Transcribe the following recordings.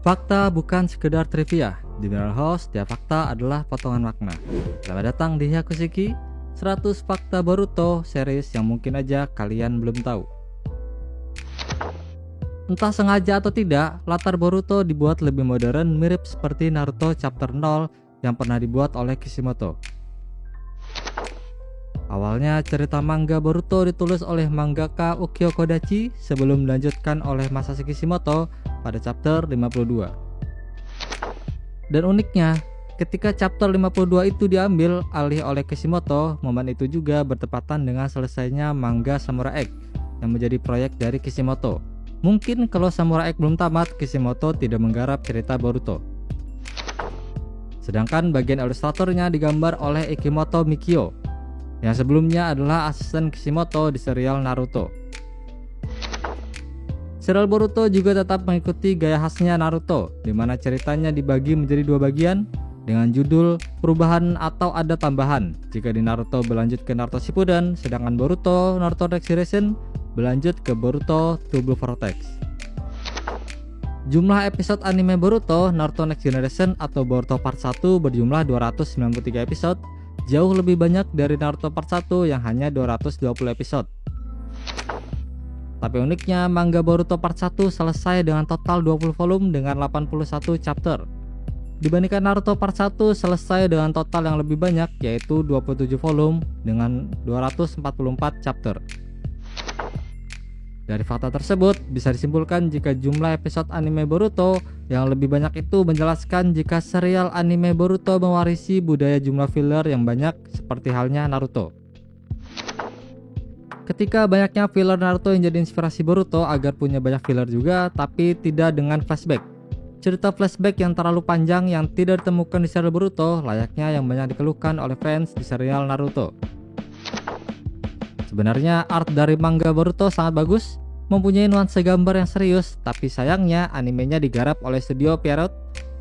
Fakta bukan sekedar trivia. Di Mineral House, setiap fakta adalah potongan makna. Selamat datang di Hyakushiki, 100 fakta Boruto series yang mungkin aja kalian belum tahu. Entah sengaja atau tidak, latar Boruto dibuat lebih modern, mirip seperti Naruto Chapter 0 yang pernah dibuat oleh Kishimoto. Awalnya cerita manga Boruto ditulis oleh mangaka Ukyo Kodachi sebelum dilanjutkan oleh Masashi Kishimoto pada chapter 52. Dan uniknya, ketika chapter 52 itu diambil alih oleh Kishimoto, momen itu juga bertepatan dengan selesainya manga Samurai X yang menjadi proyek dari Kishimoto. Mungkin kalau Samurai X belum tamat, Kishimoto tidak menggarap cerita Boruto. Sedangkan bagian ilustratornya digambar oleh Ikimoto Mikio, yang sebelumnya adalah asisten Kishimoto di serial Naruto. Serial Boruto juga tetap mengikuti gaya khasnya Naruto, di mana ceritanya dibagi menjadi dua bagian dengan judul perubahan atau ada tambahan. Jika di Naruto berlanjut ke Naruto Shippuden, sedangkan Boruto Naruto Next Generation berlanjut ke Boruto Double Vortex. Jumlah episode anime Boruto Naruto Next Generation atau Boruto Part 1 berjumlah 293 episode, jauh lebih banyak dari Naruto Part 1 yang hanya 220 episode. Tapi uniknya, manga Boruto Part 1 selesai dengan total 20 volume dengan 81 chapter. Dibandingkan Naruto Part 1 selesai dengan total yang lebih banyak, yaitu 27 volume dengan 244 chapter. Dari fakta tersebut, bisa disimpulkan jika jumlah episode anime Boruto yang lebih banyak itu menjelaskan jika serial anime Boruto mewarisi budaya jumlah filler yang banyak seperti halnya Naruto. Ketika banyaknya filler Naruto yang jadi inspirasi Boruto agar punya banyak filler juga, tapi tidak dengan flashback. Cerita flashback yang terlalu panjang yang tidak ditemukan di serial Boruto, layaknya yang banyak dikeluhkan oleh fans di serial Naruto. Sebenarnya art dari manga Boruto sangat bagus, mempunyai nuansa gambar yang serius, tapi sayangnya animenya digarap oleh studio Pierrot,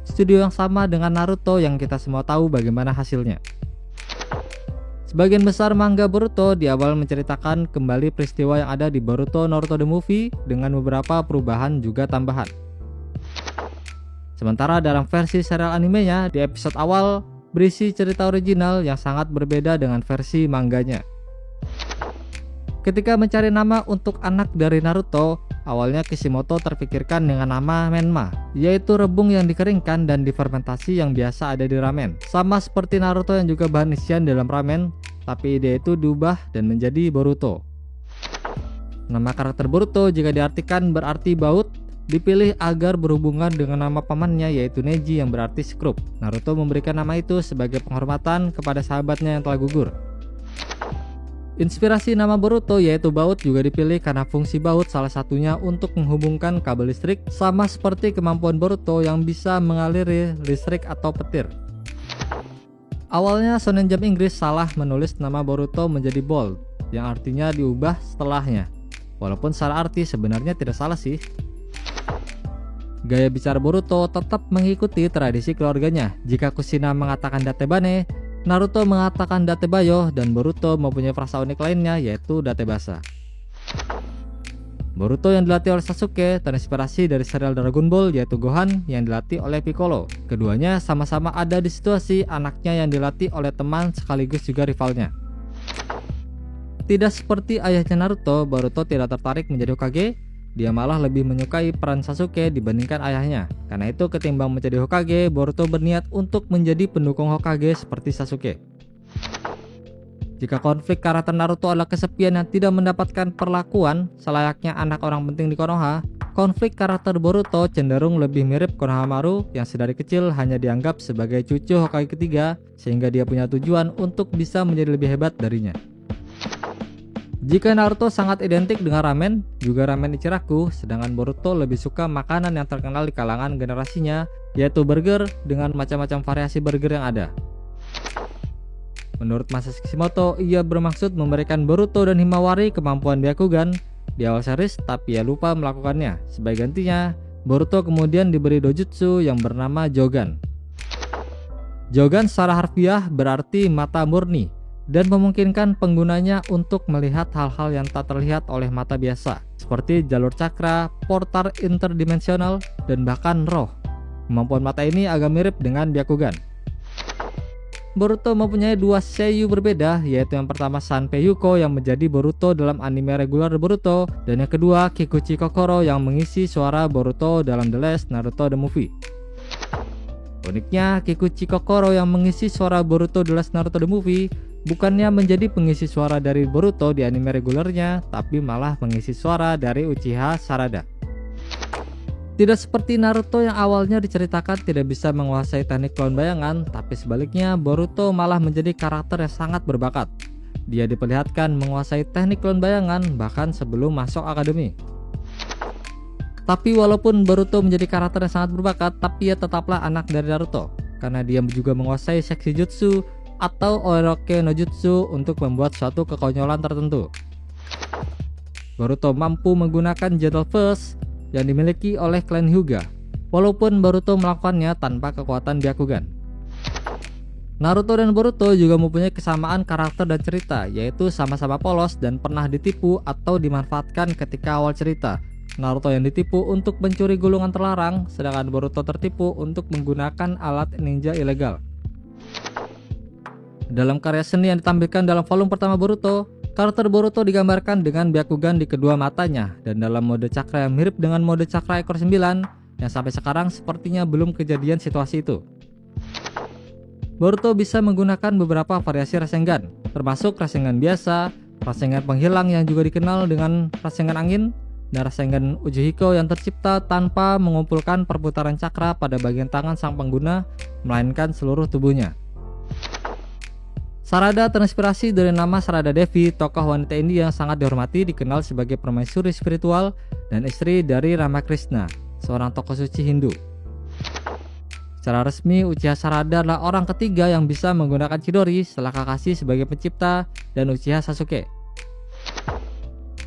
studio yang sama dengan Naruto yang kita semua tahu bagaimana hasilnya. Sebagian besar manga Boruto di awal menceritakan kembali peristiwa yang ada di Boruto Naruto The Movie dengan beberapa perubahan juga tambahan. Sementara dalam versi serial animenya, di episode awal berisi cerita original yang sangat berbeda dengan versi manganya. Ketika mencari nama untuk anak dari Naruto, awalnya Kishimoto terpikirkan dengan nama Menma, yaitu rebung yang dikeringkan dan difermentasi yang biasa ada di ramen. Sama seperti Naruto yang juga bahan isian dalam ramen, tapi ide itu diubah dan menjadi Boruto. Nama karakter Boruto jika diartikan berarti baut, dipilih agar berhubungan dengan nama pamannya yaitu Neji yang berarti skrup. Naruto memberikan nama itu sebagai penghormatan kepada sahabatnya yang telah gugur. Inspirasi nama Boruto yaitu baut juga dipilih karena fungsi baut salah satunya untuk menghubungkan kabel listrik, sama seperti kemampuan Boruto yang bisa mengaliri listrik atau petir. Awalnya Shonen Jump Inggris salah menulis nama Boruto menjadi bold, yang artinya diubah setelahnya. Walaupun secara arti sebenarnya tidak salah sih. Gaya bicara Boruto tetap mengikuti tradisi keluarganya. Jika Kushina mengatakan Datebane, Naruto mengatakan Datebayo, dan Boruto mempunyai frasa unik lainnya yaitu Datebasa. Boruto yang dilatih oleh Sasuke terinspirasi dari serial Dragon Ball yaitu Gohan yang dilatih oleh Piccolo. Keduanya sama-sama ada di situasi anaknya yang dilatih oleh teman sekaligus juga rivalnya. Tidak seperti ayahnya Naruto, Boruto tidak tertarik menjadi Hokage. Dia malah lebih menyukai peran Sasuke dibandingkan ayahnya. Karena itu ketimbang menjadi Hokage, Boruto berniat untuk menjadi pendukung Hokage seperti Sasuke. Jika konflik karakter Naruto adalah kesepian yang tidak mendapatkan perlakuan selayaknya anak orang penting di Konoha, konflik karakter Boruto cenderung lebih mirip Konohamaru yang sedari kecil hanya dianggap sebagai cucu Hokage ketiga sehingga dia punya tujuan untuk bisa menjadi lebih hebat darinya. Jika Naruto sangat identik dengan ramen, juga ramen Ichiraku, sedangkan Boruto lebih suka makanan yang terkenal di kalangan generasinya, yaitu burger dengan macam-macam variasi burger yang ada. Menurut Masashi Kishimoto, ia bermaksud memberikan Boruto dan Himawari kemampuan Byakugan di awal series, tapi ia lupa melakukannya. Sebagai gantinya, Boruto kemudian diberi dojutsu yang bernama Jogan. Jogan secara harfiah berarti mata murni, dan memungkinkan penggunanya untuk melihat hal-hal yang tak terlihat oleh mata biasa, seperti jalur cakra, portal interdimensional, dan bahkan roh. Kemampuan mata ini agak mirip dengan Byakugan. Boruto mempunyai dua seiyuu berbeda, yaitu yang pertama Sanpei Yuko yang menjadi Boruto dalam anime reguler Boruto, dan yang kedua Kikuchi Kokoro yang mengisi suara Boruto dalam The Last Naruto The Movie. Uniknya, Kikuchi Kokoro yang mengisi suara Boruto The Last Naruto The Movie bukannya menjadi pengisi suara dari Boruto di anime regulernya, tapi malah mengisi suara dari Uchiha Sarada. Tidak seperti Naruto yang awalnya diceritakan tidak bisa menguasai teknik clone bayangan, tapi sebaliknya Boruto malah menjadi karakter yang sangat berbakat. Dia diperlihatkan menguasai teknik clone bayangan bahkan sebelum masuk akademi. Tapi walaupun Boruto menjadi karakter yang sangat berbakat, tapi ia tetaplah anak dari Naruto, karena dia juga menguasai seksi jutsu atau Oiroke no Jutsu untuk membuat suatu kekonyolan tertentu. Boruto mampu menggunakan Gentle Fist yang dimiliki oleh klan Hyuga, walaupun Boruto melakukannya tanpa kekuatan Byakugan. Naruto dan Boruto juga mempunyai kesamaan karakter dan cerita, yaitu sama-sama polos dan pernah ditipu atau dimanfaatkan ketika awal cerita. Naruto yang ditipu untuk mencuri gulungan terlarang, sedangkan Boruto tertipu untuk menggunakan alat ninja ilegal. Dalam karya seni yang ditampilkan dalam volume pertama Boruto, karakter Boruto digambarkan dengan Byakugan di kedua matanya dan dalam mode cakra yang mirip dengan mode cakra ekor 9 yang sampai sekarang sepertinya belum kejadian situasi itu. Boruto bisa menggunakan beberapa variasi Rasengan, termasuk Rasengan biasa, Rasengan penghilang yang juga dikenal dengan Rasengan angin, dan Rasengan Ujuhiko yang tercipta tanpa mengumpulkan perputaran cakra pada bagian tangan sang pengguna, melainkan seluruh tubuhnya. Sarada terinspirasi dari nama Sarada Devi, tokoh wanita India yang sangat dihormati, dikenal sebagai permaisuri spiritual dan istri dari Ramakrishna, seorang tokoh suci Hindu. Secara resmi, Uchiha Sarada adalah orang ketiga yang bisa menggunakan Chidori setelah Kakashi sebagai pencipta dan Uchiha Sasuke.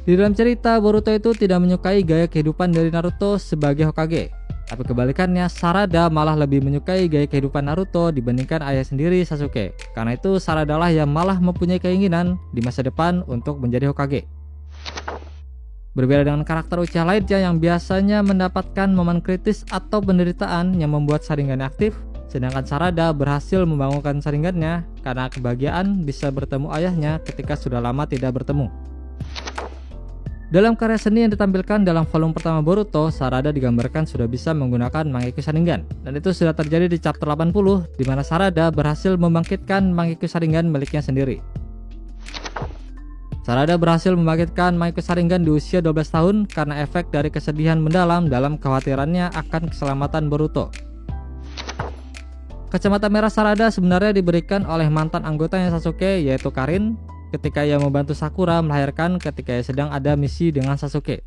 Di dalam cerita, Boruto itu tidak menyukai gaya kehidupan dari Naruto sebagai Hokage. Tapi kebalikannya, Sarada malah lebih menyukai gaya kehidupan Naruto dibandingkan ayah sendiri Sasuke. Karena itu Sarada lah yang malah mempunyai keinginan di masa depan untuk menjadi Hokage. Berbeda dengan karakter Uchiha lainnya yang biasanya mendapatkan momen kritis atau penderitaan yang membuat Sharingan aktif, sedangkan Sarada berhasil membangunkan Sharingannya karena kebahagiaan bisa bertemu ayahnya ketika sudah lama tidak bertemu. Dalam karya seni yang ditampilkan dalam volume pertama Boruto, Sarada digambarkan sudah bisa menggunakan Mangekyou Sharingan, dan itu sudah terjadi di chapter 80 di mana Sarada berhasil membangkitkan Mangekyou Sharingan miliknya sendiri. Sarada berhasil membangkitkan Mangekyou Sharingan di usia 12 tahun karena efek dari kesedihan mendalam dalam kekhawatirannya akan keselamatan Boruto. Kacamata merah Sarada sebenarnya diberikan oleh mantan anggotanya Sasuke, yaitu Karin, ketika ia membantu Sakura melahirkan ketika ia sedang ada misi dengan Sasuke.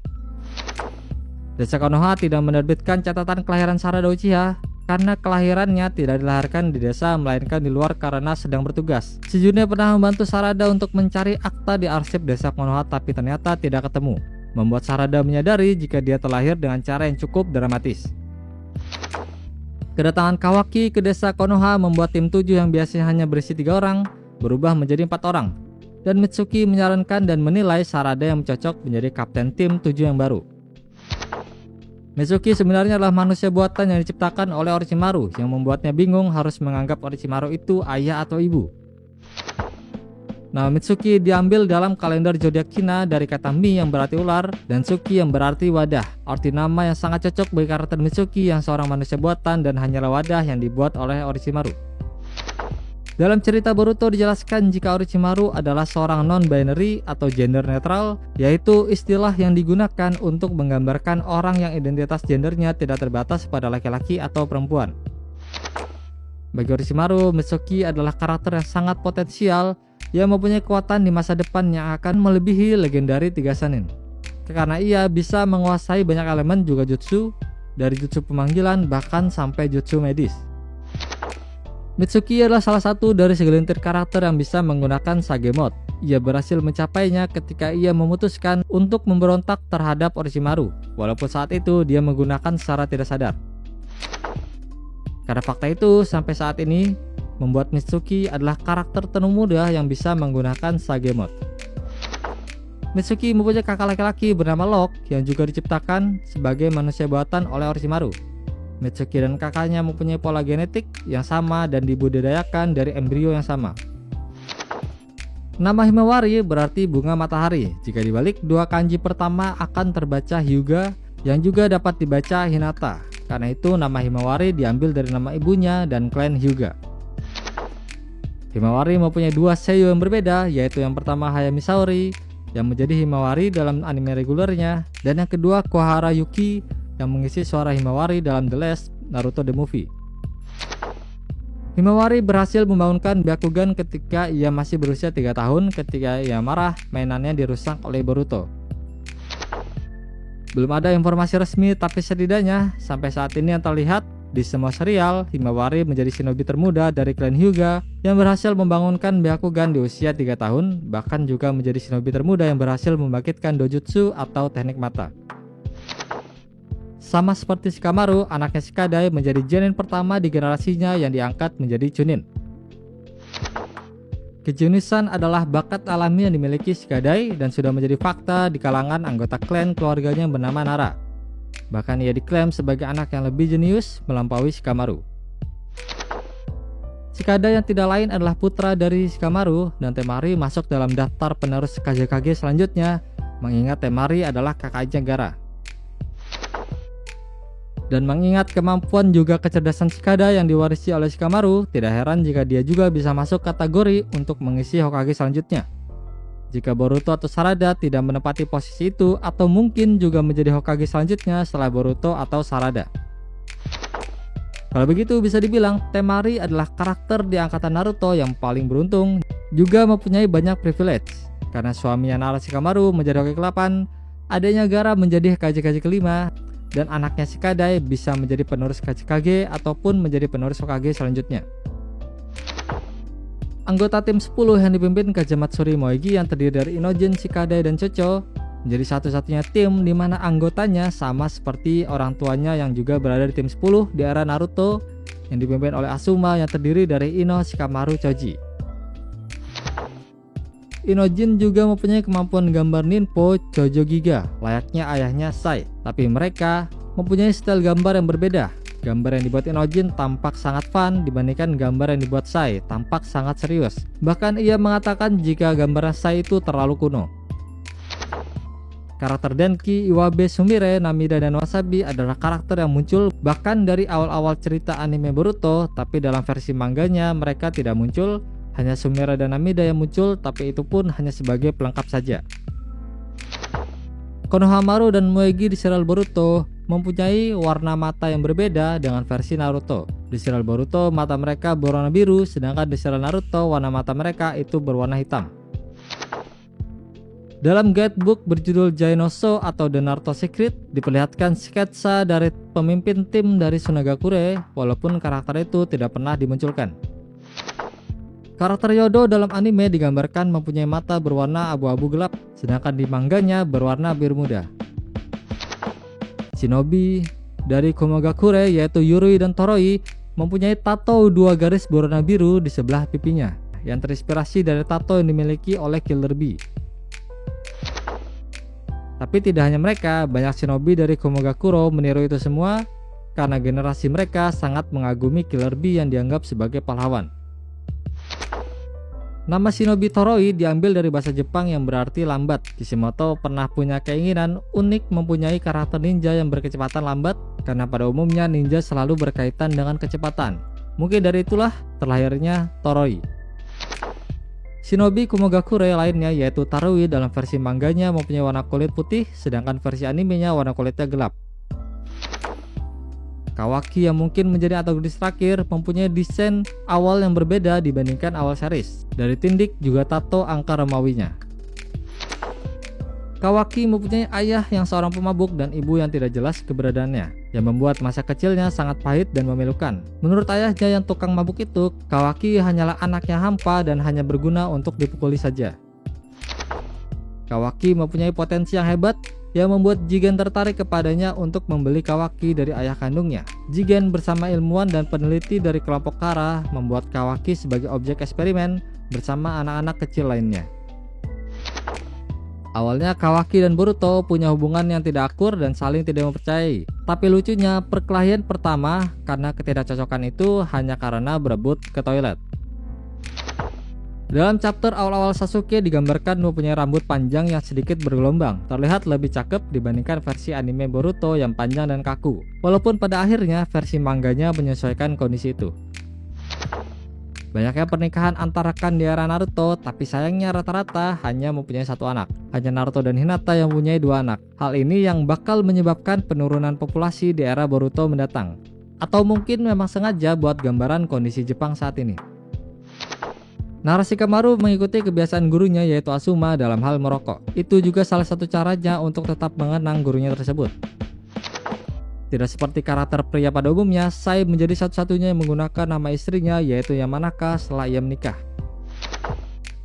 Desa Konoha tidak menerbitkan catatan kelahiran Sarada Uchiha karena kelahirannya tidak dilahirkan di desa melainkan di luar karena sedang bertugas. Sejujurnya pernah membantu Sarada untuk mencari akta di arsip desa Konoha tapi ternyata tidak ketemu, membuat Sarada menyadari jika dia terlahir dengan cara yang cukup dramatis. Kedatangan Kawaki ke desa Konoha membuat tim 7 yang biasanya hanya berisi 3 orang berubah menjadi 4 orang. Dan Mitsuki menyarankan dan menilai Sarada yang cocok menjadi kapten tim 7 yang baru. Mitsuki sebenarnya adalah manusia buatan yang diciptakan oleh Orochimaru yang membuatnya bingung harus menganggap Orochimaru itu ayah atau ibu. Nama Mitsuki diambil dalam kalender zodiak Cina dari kata Mi yang berarti ular dan Suki yang berarti wadah. Arti nama yang sangat cocok bagi karakter Mitsuki yang seorang manusia buatan dan hanyalah wadah yang dibuat oleh Orochimaru. Dalam cerita Boruto dijelaskan jika Orochimaru adalah seorang non-binary atau gender netral, yaitu istilah yang digunakan untuk menggambarkan orang yang identitas gendernya tidak terbatas pada laki-laki atau perempuan. Bagi Orochimaru, Mitsuki adalah karakter yang sangat potensial yang mempunyai kekuatan di masa depan yang akan melebihi legendari 3 Sannin. Karena ia bisa menguasai banyak elemen juga jutsu, dari jutsu pemanggilan bahkan sampai jutsu medis. Mitsuki adalah salah satu dari segelintir karakter yang bisa menggunakan Sage Mode. Ia berhasil mencapainya ketika ia memutuskan untuk memberontak terhadap Orochimaru, walaupun saat itu dia menggunakan secara tidak sadar. Karena fakta itu, sampai saat ini membuat Mitsuki adalah karakter termuda yang bisa menggunakan Sage Mode. Mitsuki mempunyai kakak laki-laki bernama Locke yang juga diciptakan sebagai manusia buatan oleh Orochimaru. Mitsuki dan kakaknya mempunyai pola genetik yang sama dan dibudidayakan dari embrio yang sama. Nama Himawari berarti bunga matahari. Jika dibalik, dua kanji pertama akan terbaca Hyuga yang juga dapat dibaca Hinata. Karena itu nama Himawari diambil dari nama ibunya dan klan Hyuga. Himawari mempunyai dua seiyu yang berbeda, yaitu yang pertama Hayami Saori yang menjadi Himawari dalam anime regulernya, dan yang kedua Kohara Yuki yang mengisi suara Himawari dalam The Last Naruto The Movie. Himawari berhasil membangunkan Byakugan ketika ia masih berusia 3 tahun ketika ia marah mainannya dirusak oleh Boruto. Belum ada informasi resmi, tapi setidaknya sampai saat ini yang terlihat di semua serial, Himawari menjadi shinobi termuda dari klan Hyuga yang berhasil membangunkan Byakugan di usia 3 tahun, bahkan juga menjadi shinobi termuda yang berhasil membangkitkan dojutsu atau teknik mata. Sama seperti Shikamaru, anaknya Shikadai menjadi Chunin pertama di generasinya yang diangkat menjadi Chunin. Kejunisan adalah bakat alami yang dimiliki Shikadai dan sudah menjadi fakta di kalangan anggota klan keluarganya yang bernama Nara. Bahkan ia diklaim sebagai anak yang lebih jenius melampaui Shikamaru. Shikadai yang tidak lain adalah putra dari Shikamaru dan Temari masuk dalam daftar penerus Kazekage selanjutnya, mengingat Temari adalah kakaknya Gaara. Dan mengingat kemampuan juga kecerdasan Shikadai yang diwarisi oleh Shikamaru, tidak heran jika dia juga bisa masuk kategori untuk mengisi Hokage selanjutnya. Jika Boruto atau Sarada tidak menempati posisi itu, atau mungkin juga menjadi Hokage selanjutnya setelah Boruto atau Sarada. Kalau begitu bisa dibilang Temari adalah karakter di angkatan Naruto yang paling beruntung, juga mempunyai banyak privilege. Karena suaminya Nara Shikamaru menjadi Hokage ke-8, adanya Gaara menjadi Kazekage ke-5, dan anaknya Shikadai bisa menjadi penerus Kazekage ataupun menjadi penerus Hokage selanjutnya. Anggota tim 10 yang dipimpin Kazematsuri Moegi yang terdiri dari Inojin, Shikadai, dan Chocho menjadi satu-satunya tim di mana anggotanya sama seperti orang tuanya yang juga berada di tim 10 di era Naruto yang dipimpin oleh Asuma yang terdiri dari Ino, Shikamaru, Choji. Inojin juga mempunyai kemampuan gambar Ninpo Chojo Giga layaknya ayahnya Sai, tapi mereka mempunyai style gambar yang berbeda. Gambar yang dibuat Inojin tampak sangat fun dibandingkan gambar yang dibuat Sai tampak sangat serius. Bahkan ia mengatakan jika gambar Sai itu terlalu kuno. Karakter Denki, Iwabe, Sumire, Namida, dan Wasabi adalah karakter yang muncul bahkan dari awal-awal cerita anime Boruto, tapi dalam versi manganya mereka tidak muncul. Hanya Sumire dan Namida yang muncul, tapi itu pun hanya sebagai pelengkap saja. Konohamaru dan Moegi di serial Boruto mempunyai warna mata yang berbeda dengan versi Naruto. Di serial Boruto mata mereka berwarna biru, sedangkan di serial Naruto warna mata mereka itu berwarna hitam. Dalam guidebook berjudul Jainoso atau The Naruto Secret diperlihatkan sketsa dari pemimpin tim dari Sunagakure, walaupun karakter itu tidak pernah dimunculkan. Karakter Yodo dalam anime digambarkan mempunyai mata berwarna abu-abu gelap, sedangkan di manganya berwarna biru muda. Shinobi dari Komogakure yaitu Yurui dan Toroi mempunyai tato 2 garis berwarna biru di sebelah pipinya, yang terinspirasi dari tato yang dimiliki oleh Killer Bee. Tapi tidak hanya mereka, banyak shinobi dari Komogakure meniru itu semua karena generasi mereka sangat mengagumi Killer Bee yang dianggap sebagai pahlawan. Nama shinobi Toroi diambil dari bahasa Jepang yang berarti lambat. Kishimoto pernah punya keinginan unik mempunyai karakter ninja yang berkecepatan lambat karena pada umumnya ninja selalu berkaitan dengan kecepatan. Mungkin dari itulah terlahirnya Toroi. Shinobi Komogakure lainnya yaitu Tarui dalam versi manganya mempunyai warna kulit putih, sedangkan versi animenya warna kulitnya gelap. Kawaki yang mungkin menjadi antagonis terakhir mempunyai desain awal yang berbeda dibandingkan awal series. Dari tindik juga tato angka Romawinya. Kawaki mempunyai ayah yang seorang pemabuk dan ibu yang tidak jelas keberadaannya, yang membuat masa kecilnya sangat pahit dan memilukan. Menurut ayahnya yang tukang mabuk itu, Kawaki hanyalah anak yang hampa dan hanya berguna untuk dipukuli saja. Kawaki mempunyai potensi yang hebat yang membuat Jigen tertarik kepadanya untuk membeli Kawaki dari ayah kandungnya. Jigen bersama ilmuwan dan peneliti dari kelompok Kara membuat Kawaki sebagai objek eksperimen bersama anak-anak kecil lainnya. Awalnya Kawaki dan Boruto punya hubungan yang tidak akur dan saling tidak mempercayai. Tapi lucunya perkelahian pertama karena ketidakcocokan itu hanya karena berebut ke toilet. Dalam chapter awal-awal Sasuke digambarkan mempunyai rambut panjang yang sedikit bergelombang. Terlihat lebih cakep dibandingkan versi anime Boruto yang panjang dan kaku. Walaupun pada akhirnya versi manganya menyesuaikan kondisi itu. Banyaknya pernikahan antara rekan di era Naruto, tapi sayangnya rata-rata hanya mempunyai satu anak. Hanya Naruto dan Hinata yang mempunyai 2 anak. Hal ini yang bakal menyebabkan penurunan populasi di era Boruto mendatang. Atau mungkin memang sengaja buat gambaran kondisi Jepang saat ini. Narasi Shikamaru mengikuti kebiasaan gurunya yaitu Asuma dalam hal merokok. Itu juga salah satu caranya untuk tetap mengenang gurunya tersebut. Tidak seperti karakter pria pada umumnya, Sai menjadi satu-satunya yang menggunakan nama istrinya yaitu Yamanaka setelah ia menikah.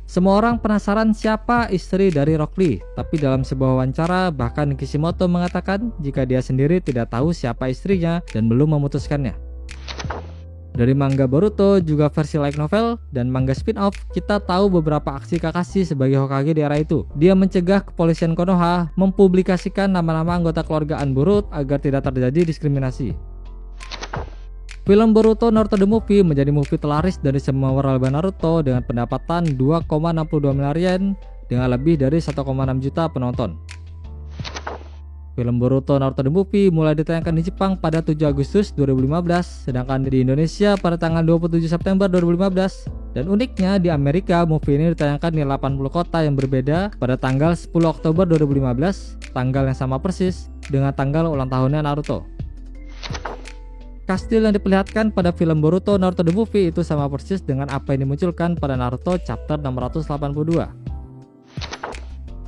Semua orang penasaran siapa istri dari Rock Lee, tapi dalam sebuah wawancara bahkan Kishimoto mengatakan jika dia sendiri tidak tahu siapa istrinya dan belum memutuskannya. Dari manga Boruto, juga versi light novel, dan manga spin-off, kita tahu beberapa aksi Kakashi sebagai Hokage di era itu. Dia mencegah kepolisian Konoha mempublikasikan nama-nama anggota keluarga Anburut agar tidak terjadi diskriminasi. Film Boruto Naruto The Movie menjadi movie terlaris dari semua waralaba Naruto dengan pendapatan 2,62 miliar yen dengan lebih dari 1,6 juta penonton. Film Boruto Naruto The Movie mulai ditayangkan di Jepang pada 7 Agustus 2015, sedangkan di Indonesia pada tanggal 27 September 2015. Dan uniknya di Amerika, movie ini ditayangkan di 80 kota yang berbeda pada tanggal 10 Oktober 2015, tanggal yang sama persis dengan tanggal ulang tahunnya Naruto. Kastil yang diperlihatkan pada film Boruto Naruto The Movie itu sama persis dengan apa yang dimunculkan pada Naruto chapter 682.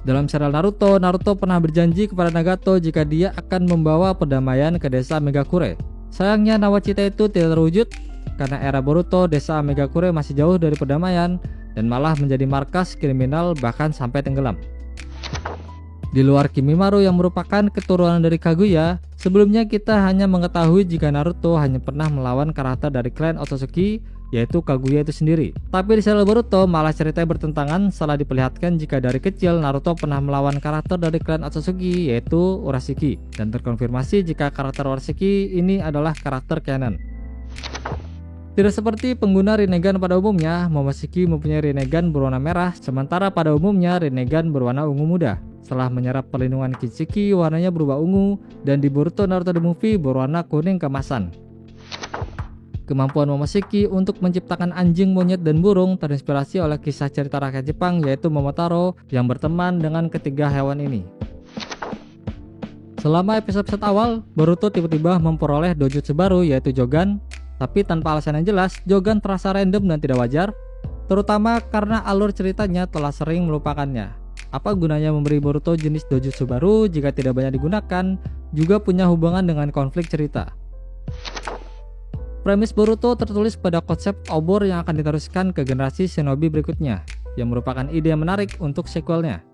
Dalam serial Naruto, Naruto pernah berjanji kepada Nagato jika dia akan membawa perdamaian ke desa Megakure. Sayangnya nawacita itu tidak terwujud karena era Boruto desa Megakure masih jauh dari perdamaian dan malah menjadi markas kriminal bahkan sampai tenggelam. Di luar Kimimaro yang merupakan keturunan dari Kaguya, sebelumnya kita hanya mengetahui jika Naruto hanya pernah melawan karakter dari klan Otsutsuki yaitu Kaguya itu sendiri. Tapi di serial Boruto malah ceritanya bertentangan setelah diperlihatkan jika dari kecil Naruto pernah melawan karakter dari klan Otsutsuki yaitu Urashiki, dan terkonfirmasi jika karakter Urashiki ini adalah karakter canon. Tidak seperti pengguna Rinnegan pada umumnya, Momoshiki mempunyai Rinnegan berwarna merah, sementara pada umumnya Rinnegan berwarna ungu muda. Setelah menyerap perlindungan Kinshiki, warnanya berubah ungu, dan di Boruto Naruto The Movie berwarna kuning keemasan. Kemampuan Momoshiki untuk menciptakan anjing, monyet, dan burung terinspirasi oleh kisah cerita rakyat Jepang yaitu Momotaro yang berteman dengan ketiga hewan ini. Selama episode awal, Boruto tiba-tiba memperoleh dojutsu baru yaitu Jogan, tapi tanpa alasan yang jelas, Jogan terasa random dan tidak wajar, terutama karena alur ceritanya telah sering melupakannya. Apa gunanya memberi Boruto jenis dojutsu baru jika tidak banyak digunakan, juga punya hubungan dengan konflik cerita. Premis Boruto tertulis pada konsep obor yang akan diteruskan ke generasi shinobi berikutnya, yang merupakan ide yang menarik untuk sequelnya.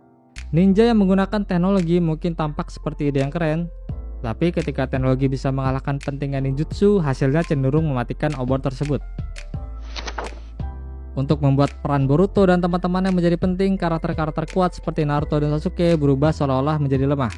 Ninja yang menggunakan teknologi mungkin tampak seperti ide yang keren, tapi ketika teknologi bisa mengalahkan pentingnya ninjutsu, hasilnya cenderung mematikan obor tersebut. Untuk membuat peran Boruto dan teman-temannya menjadi penting, karakter-karakter kuat seperti Naruto dan Sasuke berubah seolah-olah menjadi lemah.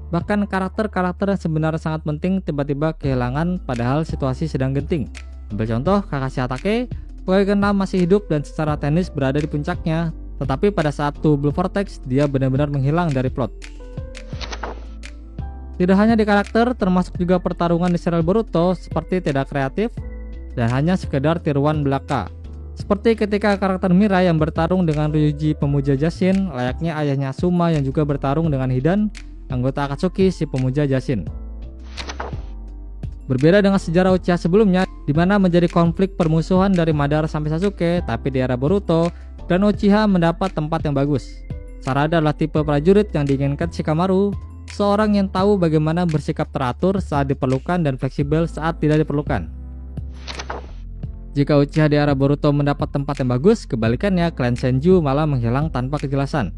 Bahkan karakter-karakter yang sebenarnya sangat penting tiba-tiba kehilangan padahal situasi sedang genting. Ambil contoh Kakashi Hatake, pegawai ke-6 masih hidup dan secara teknis berada di puncaknya, tetapi pada saat Blue Vortex dia benar-benar menghilang dari plot. Tidak hanya di karakter, termasuk juga pertarungan di serial Boruto seperti tidak kreatif dan hanya sekedar tiruan belaka. Seperti ketika karakter Mirai yang bertarung dengan Ryuji pemuja Jashin, layaknya ayahnya Asuma yang juga bertarung dengan Hidan, anggota Akatsuki si pemuja Jashin. Berbeda dengan sejarah Uchiha sebelumnya, di mana menjadi konflik permusuhan dari Madara sampai Sasuke, tapi di era Boruto, dan Uchiha mendapat tempat yang bagus. Sarada adalah tipe prajurit yang diinginkan Shikamaru, seorang yang tahu bagaimana bersikap teratur saat diperlukan dan fleksibel saat tidak diperlukan. Jika Uchiha di era Boruto mendapat tempat yang bagus, kebalikannya klan Senju malah menghilang tanpa kejelasan.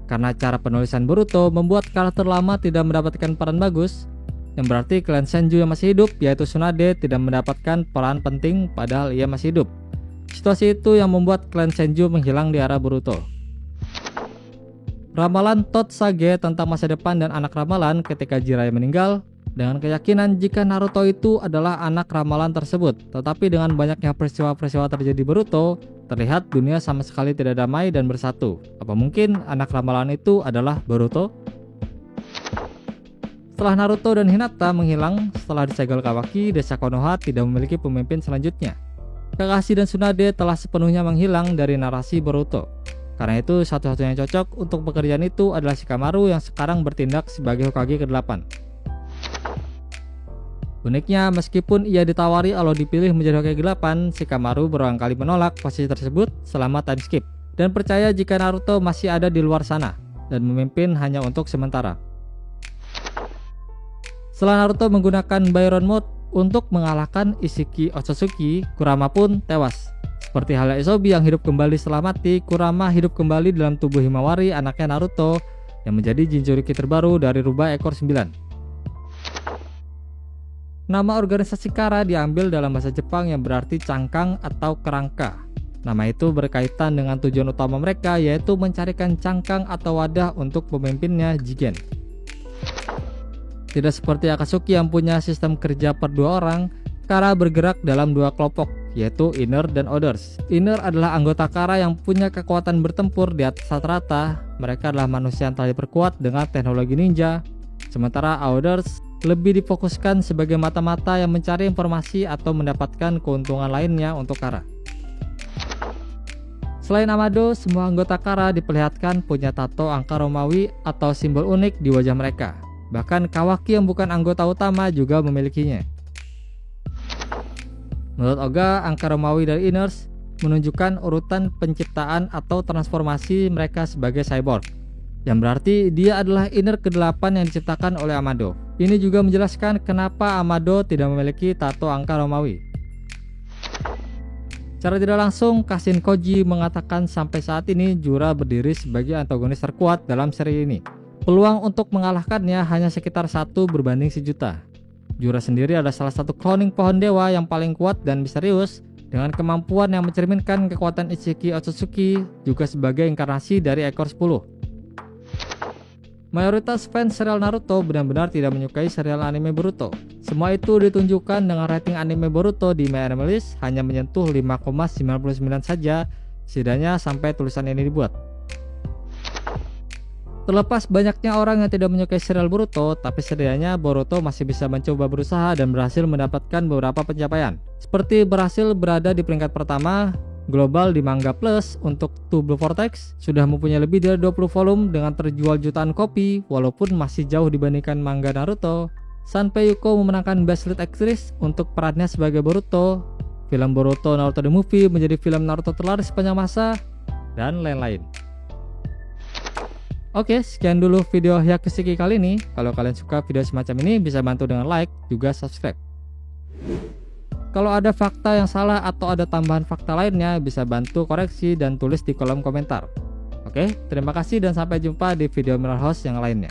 Karena cara penulisan Boruto membuat karakter lama tidak mendapatkan peran bagus, yang berarti klan Senju yang masih hidup yaitu Tsunade tidak mendapatkan peran penting padahal ia masih hidup. Situasi itu yang membuat klan Senju menghilang di era Boruto. Ramalan Totsuge tentang masa depan dan anak ramalan ketika Jiraiya meninggal, dengan keyakinan jika Naruto itu adalah anak ramalan tersebut. Tetapi dengan banyaknya peristiwa-peristiwa terjadi di Boruto, terlihat dunia sama sekali tidak damai dan bersatu. Apa mungkin anak ramalan itu adalah Boruto? Setelah Naruto dan Hinata menghilang setelah disegel Kawaki, desa Konoha tidak memiliki pemimpin selanjutnya. Kakashi dan Tsunade telah sepenuhnya menghilang dari narasi Boruto. Karena itu satu-satunya yang cocok untuk pekerjaan itu adalah Shikamaru yang sekarang bertindak sebagai Hokage ke-8. Uniknya, meskipun ia ditawari kalau dipilih menjadi Hokage ke-8, Shikamaru berulang kali menolak posisi tersebut selama time skip dan percaya jika Naruto masih ada di luar sana dan memimpin hanya untuk sementara. Setelah Naruto menggunakan Byron Mode untuk mengalahkan Ishiki Otsutsuki, Kurama pun tewas. Seperti halnya Isobi yang hidup kembali setelah mati, Kurama hidup kembali dalam tubuh Himawari, anaknya Naruto, yang menjadi Jinchuriki terbaru dari rubah ekor 9. Nama organisasi Kara diambil dalam bahasa Jepang yang berarti cangkang atau kerangka. Nama itu berkaitan dengan tujuan utama mereka, yaitu mencarikan cangkang atau wadah untuk pemimpinnya Jigen. Tidak seperti Akatsuki yang punya sistem kerja per 2 orang, Kara bergerak dalam 2 kelompok, yaitu Inner dan Others. Inner adalah anggota Kara yang punya kekuatan bertempur di atas rata-rata. Mereka adalah manusia yang telah diperkuat dengan teknologi ninja. Sementara Others lebih difokuskan sebagai mata-mata yang mencari informasi atau mendapatkan keuntungan lainnya untuk Kara. Selain Amado, semua anggota Kara diperlihatkan punya tato angka Romawi atau simbol unik di wajah mereka. Bahkan Kawaki yang bukan anggota utama juga memilikinya. Menurut Oga, angka Romawi dari Inners menunjukkan urutan penciptaan atau transformasi mereka sebagai cyborg, yang berarti dia adalah Inner ke-8 yang diciptakan oleh Amado. Ini juga menjelaskan kenapa Amado tidak memiliki tato angka Romawi. Secara tidak langsung, Kashin Koji mengatakan sampai saat ini Jura berdiri sebagai antagonis terkuat dalam seri ini. Peluang untuk mengalahkannya hanya sekitar 1/1.000.000. Jura sendiri adalah salah satu cloning pohon dewa yang paling kuat dan misterius, dengan kemampuan yang mencerminkan kekuatan Ishiki Otsutsuki, juga sebagai inkarnasi dari ekor 10. Mayoritas fans serial Naruto benar-benar tidak menyukai serial anime Boruto. Semua itu ditunjukkan dengan rating anime Boruto di MyAnimeList hanya menyentuh 5,99 saja, setidaknya sampai tulisan ini dibuat. Terlepas banyaknya orang yang tidak menyukai serial Boruto, tapi setidaknya Boruto masih bisa mencoba berusaha dan berhasil mendapatkan beberapa pencapaian. Seperti berhasil berada di peringkat pertama global di Manga Plus untuk Two Blue Vortex, sudah mempunyai lebih dari 20 volume dengan terjual jutaan kopi walaupun masih jauh dibandingkan manga Naruto. Sanpei Yuko memenangkan Best Lead Actress untuk perannya sebagai Boruto. Film Boruto Naruto The Movie menjadi film Naruto terlaris sepanjang masa, dan lain-lain. Oke, sekian dulu video Hyakushiki kali ini. Kalau kalian suka video semacam ini, bisa bantu dengan like, juga subscribe. Kalau ada fakta yang salah atau ada tambahan fakta lainnya, bisa bantu koreksi dan tulis di kolom komentar. Oke, terima kasih dan sampai jumpa di video Mirror House yang lainnya.